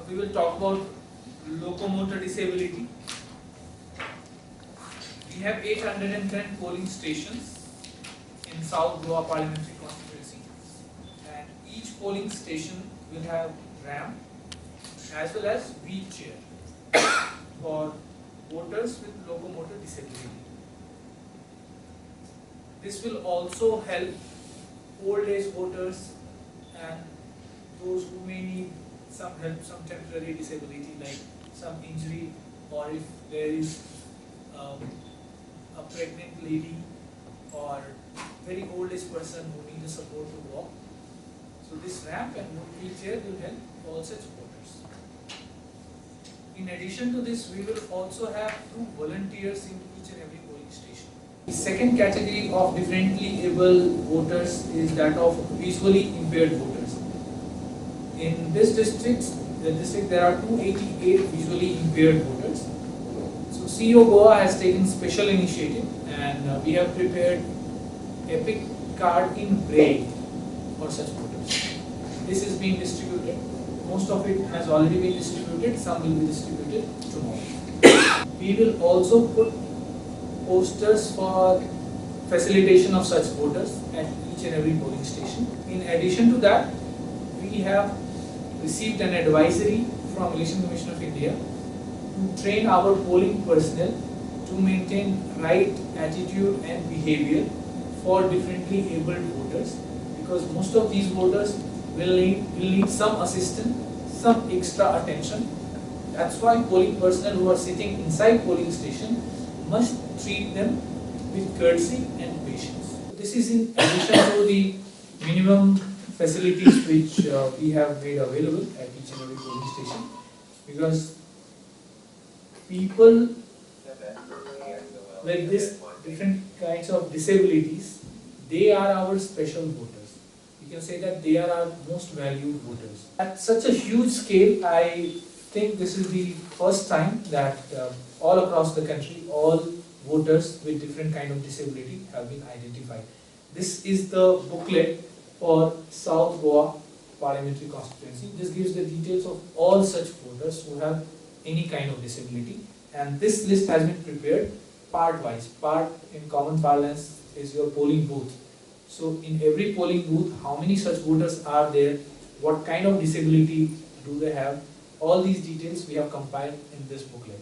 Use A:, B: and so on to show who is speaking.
A: we will talk about locomotor disability. We have 810 polling stations in South Goa Parliamentary Constituency, and each polling station will have ramp as well as wheelchair for voters with locomotor disability. This will also help old age voters and those who may need some help, some temporary disability like some injury, or if there is a pregnant lady or very old age person who needs support to walk. So this ramp and wheelchair will help all such voters. In addition to this, we will also have 2 volunteers in each and every polling station. The second category of differently able voters is that of visually impaired voters. In this district, there are 288 visually impaired voters. So CEO Goa has taken special initiative, and we have prepared Epic card in Braille for such voters. This is being distributed. Most of it has already been distributed. Some will be distributed tomorrow. We will also put posters for facilitation of such voters at each and every polling station. In addition to that, we have received an advisory from Election Commission of India to train our polling personnel to maintain right attitude and behavior for differently abled voters, because most of these voters will need some assistance, some extra attention. That's why polling personnel who are sitting inside polling station must treat them with courtesy and patience. This is in addition to the minimum facilities which we have made available at each and every polling station, because people like this different kinds of disabilities, they are our special voters. You can say that they are our most valued voters. At such a huge scale, I think this is the first time that all across the country, all voters with different kind of disability have been identified. This is the booklet for South Goa Parliamentary Constituency. This gives the details of all such voters who have any kind of disability, and this list has been prepared part-wise. Part in common parlance is your polling booth. So in every polling booth, how many such voters are there, what kind of disability do they have, all these details we have compiled in this booklet.